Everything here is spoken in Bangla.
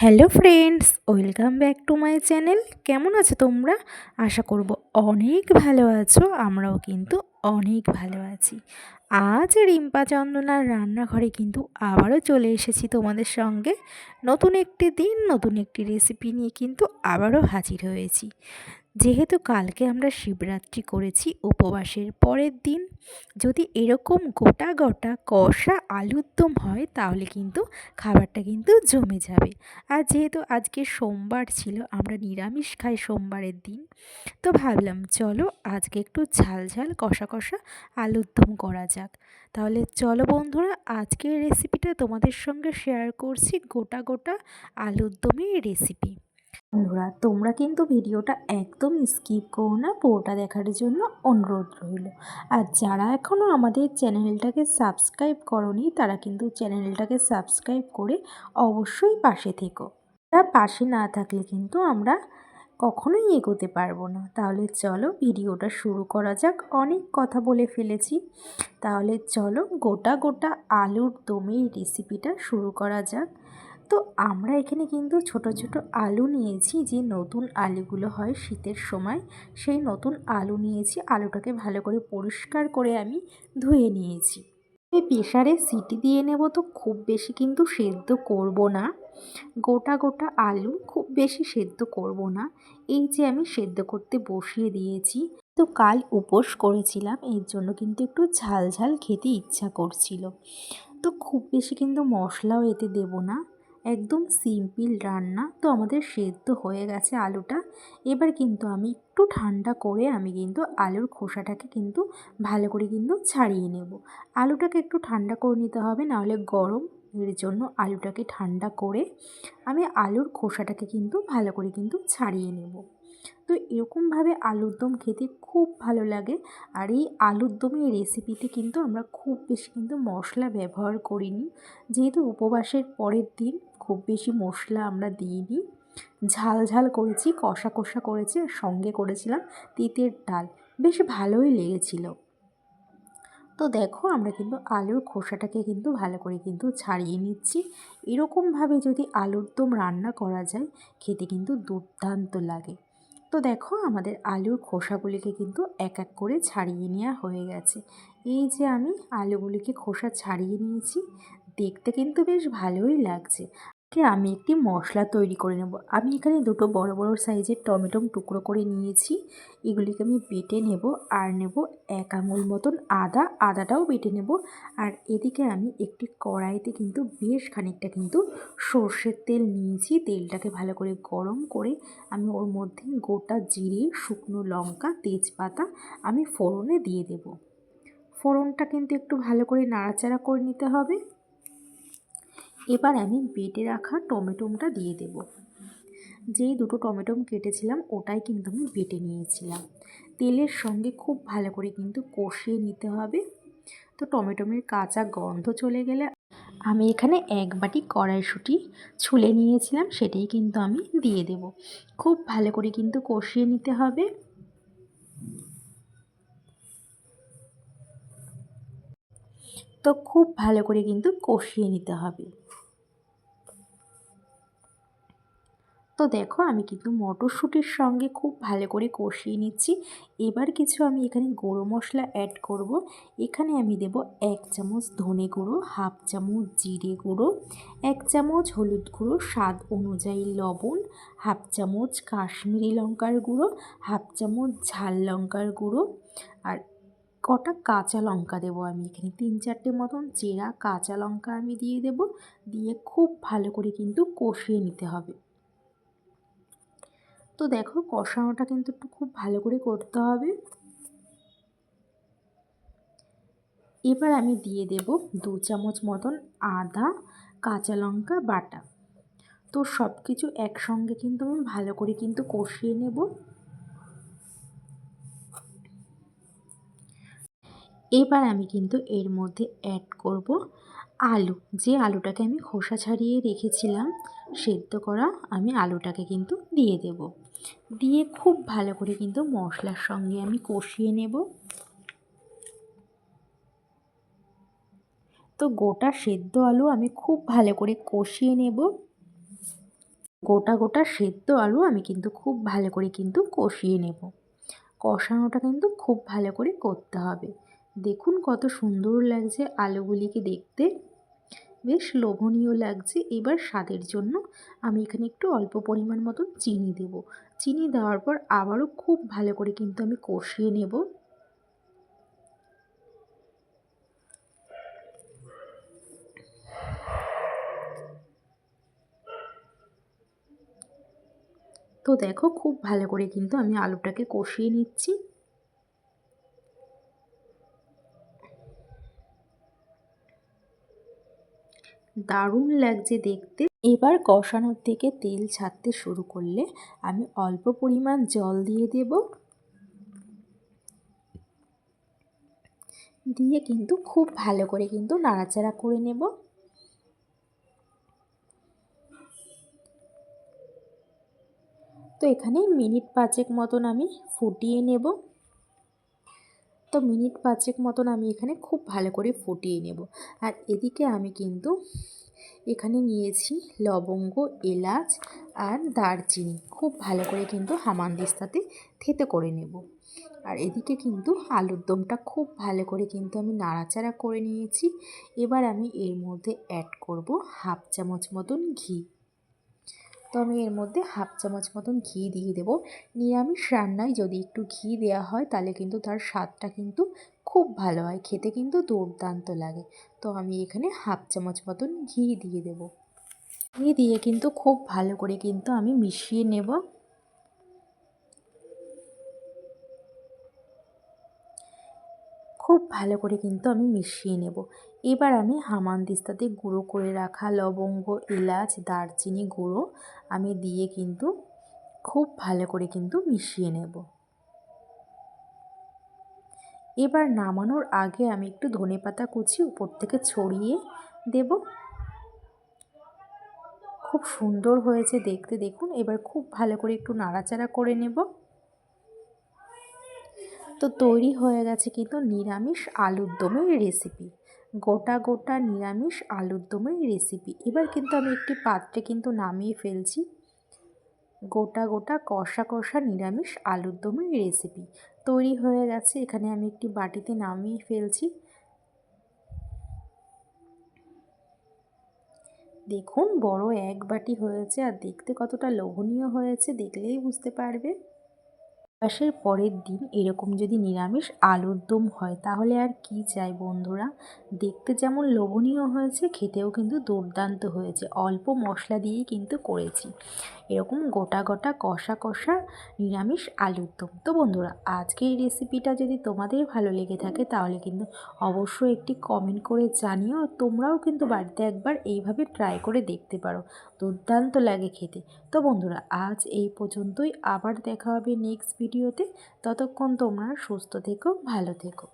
Hello friends, welcome back to my channel. কেমন আছো তোমরা? আশা করব অনেক ভালো আছো। আমরাও কিন্তু অনেক ভালো আছি। আজ রিম্পা চন্দনার রান্নাঘরে কিন্তু আবারও চলে এসেছি তোমাদের সঙ্গে। নতুন একটি দিন, নতুন একটি রেসিপি নিয়ে কিন্তু আবারও হাজির হয়েছি। যেহেতু কালকে আমরা শিবরাত্রি করেছি, উপবাসের পরের দিন যদি এরকম গোটা গোটা কষা আলুর দম হয় তাহলে কিন্তু খাবারটা কিন্তু জমে যাবে। আর যেহেতু আজকে সোমবার ছিল, আমরা নিরামিষ খাই সোমবারের দিন, তো ভাবলাম চলো আজকে একটু ঝাল ঝাল কষা কষা আলুর দম করা যাক। তাহলে চলো বন্ধুরা, আজকের রেসিপিটা তোমাদের সঙ্গে শেয়ার করছি, গোটা গোটা আলুর দমের রেসিপি। বন্ধুরা, তোমরা কিন্তু ভিডিওটা একদম স্কিপ করো না, পুরোটা দেখার জন্য অনুরোধ রইল। আর যারা এখনও আমাদের চ্যানেলটাকে সাবস্ক্রাইব করনি তারা কিন্তু চ্যানেলটাকে সাবস্ক্রাইব করে অবশ্যই পাশে থেকো। তারা পাশে না থাকলে কিন্তু আমরা কখনোই এগোতে পারবো না। তাহলে চলো ভিডিওটা শুরু করা যাক। অনেক কথা বলে ফেলেছি, তাহলে চলো গোটা গোটা আলুর দমের রেসিপিটা শুরু করা যাক। তো আমরা এখানে কিন্তু ছোট ছোট আলু নিয়েছি, যে নতুন আলুগুলো হয় শীতের সময়, সেই নতুন আলু নিয়েছি। আলুটাকে ভালো করে পরিষ্কার করে আমি ধুয়ে নিয়েছি। প্রেসারে সিটি দিয়ে নেব, তো খুব বেশি কিন্তু সেদ্ধ করব না। গোটা গোটা আলু খুব বেশি সেদ্ধ করব না। এই যে আমি সেদ্ধ করতে বসিয়ে দিয়েছি। তো কাল উপোস করেছিলাম, এর জন্য কিন্তু একটু ঝাল ঝাল খেতে ইচ্ছা করছিল। তো খুব বেশি কিন্তু মশলাও এতে দেব না, একদম সিম্পল রান্না। তো আমাদের সেদ্ধ হয়ে গেছে আলুটা। এবার কিন্তু আমি একটু ঠান্ডা করে আমি কিন্তু আলুর খোসাটাকে কিন্তু ভালো করে কিন্তু ছাড়িয়ে নেব। আলুটাকে একটু ঠান্ডা করে নিতে হবে, নাহলে গরম, এর জন্য আলুটাকে ঠান্ডা করে আমি আলুর খোসাটাকে কিন্তু ভালো করে কিন্তু ছাড়িয়ে নেব। তো এরকমভাবে আলুর দম খেতে খুব ভালো লাগে। আর এই আলুর দমের রেসিপিতে কিন্তু আমরা খুব বেশি কিন্তু মশলা ব্যবহার করিনি, যেহেতু উপবাসের পরের দিন খুব বেশি মশলা আমরা দিইনি। ঝাল ঝাল করেছি, কষা কষা করেছি, আর সঙ্গে করেছিলাম তিতের ডাল, বেশ ভালোই লেগেছিল। তো দেখো আমরা কিন্তু আলুর খোসাটাকে কিন্তু ভালো করে কিন্তু ছাড়িয়ে নিচ্ছি। এরকমভাবে যদি আলুর দম রান্না করা যায়, খেতে কিন্তু দুর্দান্ত লাগে। তো দেখো আমাদের আলুর খোসাগুলিকে কিন্তু এক এক করে ছাড়িয়ে নেওয়া হয়ে গেছে। এই যে আমি আলুগুলিকে খোসা ছাড়িয়ে নিয়েছি, দেখতে কিন্তু বেশ ভালোই লাগছে। আমি একটি মশলা তৈরি করে নেব। আমি এখানে দুটো বড় বড় সাইজের টমেটো টুকরো করে নিয়েছি, এগুলিকে আমি বেটে নেব। আর নেব 1 আঙুল মতন আদাটাও বেটে নেব। আর এদিকে আমি একটি কড়াইতে কিন্তু বেশ খানিকটা কিন্তু সর্ষের তেল নিয়েছি। তেলটাকে ভালো করে গরম করে আমি ওর মধ্যে গোটা জিরে, শুকনো লঙ্কা, তেজপাতা আমি ফোড়নে দিয়ে দেব। ফোড়নটা কিন্তু একটু ভালো করে নাড়াচাড়া করে নিতে হবে। এবার আমি বেটে রাখা টমেটোটা দিয়ে দেব। যেই দুটো টমেটো কেটেছিলাম ওটাই কিন্তু আমি বেটে নিয়েছিলাম। তেলের সঙ্গে খুব ভালো করে কিন্তু কষিয়ে নিতে হবে। তো টমেটোর কাঁচা গন্ধ চলে গেলে আমি এখানে 1 বাটি কড়াইশুঁটি ছুলে নিয়েছিলাম, সেটাই কিন্তু আমি দিয়ে দেব। খুব ভালো করে কিন্তু কষিয়ে নিতে হবে। তো খুব ভালো করে কিন্তু কষিয়ে নিতে হবে। তো দেখো আমি কিন্তু মটরশুঁটির সঙ্গে খুব ভালো করে কষিয়ে নিচ্ছি। এবার কিছু আমি এখানে গুঁড়ো মশলা অ্যাড করব। এখানে আমি দেব 1 চামচ ধনে গুঁড়ো, 1/2 চামচ জিরে গুঁড়ো, 1 চামচ হলুদ গুঁড়ো, স্বাদ অনুযায়ী লবণ, 1/2 চামচ কাশ্মীরি লঙ্কার গুঁড়ো, 1/2 চামচ ঝাল লঙ্কার গুঁড়ো, আর কটা কাঁচা লঙ্কা দেবো। আমি এখানে 3-4টে মতন চেরা কাঁচা লঙ্কা আমি দিয়ে দেব। দিয়ে খুব ভালো করে কিন্তু কষিয়ে নিতে হবে। তো দেখো কষানোটা কিন্তু একটু খুব ভালো করে করতে হবে। এবার আমি দিয়ে দেব 2 চামচ মতন আদা, কাঁচা লঙ্কা বাটা। তো সব কিছু একসঙ্গে কিন্তু আমি ভালো করে কিন্তু কষিয়ে নেব। এবার আমি কিন্তু এর মধ্যে অ্যাড করব আলু। যে আলুটাকে আমি খোসা ছাড়িয়ে রেখেছিলাম সেদ্ধ করা, আমি আলুটাকে কিন্তু দিয়ে দেব। দিয়ে খুব ভালো করে কিন্তু মশলার সঙ্গে আমি কষিয়ে নেব। তো গোটা সেদ্ধ আলু আমি খুব ভালো করে কষিয়ে নেব। গোটা গোটা সেদ্ধ আলু আমি কিন্তু খুব ভালো করে কিন্তু কষিয়ে নেব। কষানোটা কিন্তু খুব ভালো করে করতে হবে। দেখুন কত সুন্দর লাগছে আলুগুলিকে দেখতে, বেশ লোভনীয় লাগছে। এবার স্বাদের জন্য আমি এখানে একটু অল্প পরিমাণ মতন চিনি দেব। চিনি দেওয়ার পর আবারও খুব ভালো করে কিন্তু আমি কষিয়ে নেব। তো দেখো খুব ভালো করে কিন্তু আমি আলুটাকে কষিয়ে নিচ্ছি। দারুণ লাগছে দেখতে। এবার কষানোর থেকে তেল ছাড়তে শুরু করলে আমি অল্প পরিমাণ জল দিয়ে দেব। দিয়ে কিন্তু খুব ভালো করে কিন্তু নাড়াচাড়া করে নেব। তো এখানে মিনিট 5 মতন আমি ফুটিয়ে নেব। তো মিনিট 5 মতন আমি এখানে খুব ভালো করে ফুটিয়ে নেব। আর এদিকে আমি কিন্তু এখানে নিয়েছি লবঙ্গ, এলাচ আর দারচিনি, খুব ভালো করে কিন্তু হামানদিস্তাতে থেতো করে নেব। আর এদিকে কিন্তু আলুর দমটা খুব ভালো করে কিন্তু আমি নাড়াচাড়া করে নিয়েছি। এবার আমি এর মধ্যে অ্যাড করব হাফ চামচ মতন ঘি। তো আমি এর মধ্যে হাফ চামচ মতন ঘি দিয়ে দেবো। নিরামিষ রান্নায় যদি একটু ঘি দেওয়া হয় তাহলে কিন্তু তার স্বাদটা কিন্তু খুব ভালো হয়, খেতে কিন্তু দুর্দান্ত লাগে। তো আমি এখানে হাফ চামচ মতন ঘি দিয়ে দেবো। ঘি দিয়ে কিন্তু খুব ভালো করে কিন্তু আমি মিশিয়ে নেব। খুব ভালো করে কিন্তু আমি মিশিয়ে নেব। এবার আমি হামানদিস্তাতে গুঁড়ো করে রাখা লবঙ্গ, এলাচ, দারচিনি গুঁড়ো আমি দিয়ে কিন্তু খুব ভালো করে কিন্তু মিশিয়ে নেব। এবার নামানোর আগে আমি একটু ধনেপাতা কুচি উপর থেকে ছড়িয়ে দেব। খুব সুন্দর হয়েছে দেখতে, দেখুন। এবার খুব ভালো করে একটু নাড়াচাড়া করে নেব। তো তৈরি হয়ে গেছে কিন্তু নিরামিষ আলুর দমের রেসিপি, গোটা গোটা নিরামিষ আলুর দমের রেসিপি। এবার কিন্তু আমি একটি পাত্রে কিন্তু নামিয়ে ফেলছি গোটা গোটা কষা কষা নিরামিষ আলুর দমের রেসিপি তৈরি হয়ে গেছে। এখানে আমি একটি বাটিতে নামিয়ে ফেলছি। দেখুন বড় এক বাটি হয়েছে, আর দেখতে কতটা লোভনীয় হয়েছে দেখলেই বুঝতে পারবে। দিবসের পরের দিন এরকম যদি নিরামিষ আলুর দম হয় তাহলে আর কি চাই বন্ধুরা। দেখতে যেমন লোভনীয় হয়েছে, খেতেও কিন্তু দুর্দান্ত হয়েছে। অল্প মশলা দিয়েই কিন্তু করেছি এরকম গোটা গোটা কষা কষা নিরামিষ আলুর দম। তো বন্ধুরা, আজকে এই রেসিপিটা যদি তোমাদের ভালো লেগে থাকে তাহলে কিন্তু অবশ্যই একটি কমেন্ট করে জানিও। তোমরাও কিন্তু বাড়িতে একবার এইভাবে ট্রাই করে দেখতে পারো, দুর্দান্ত লাগে খেতে। তো বন্ধুরা, আজ এই পর্যন্তই। আবার দেখা হবে নেক্সট ভিডিওতে। ততক্ষণ তোমরা সুস্থ থেকো, ভালো থেকো।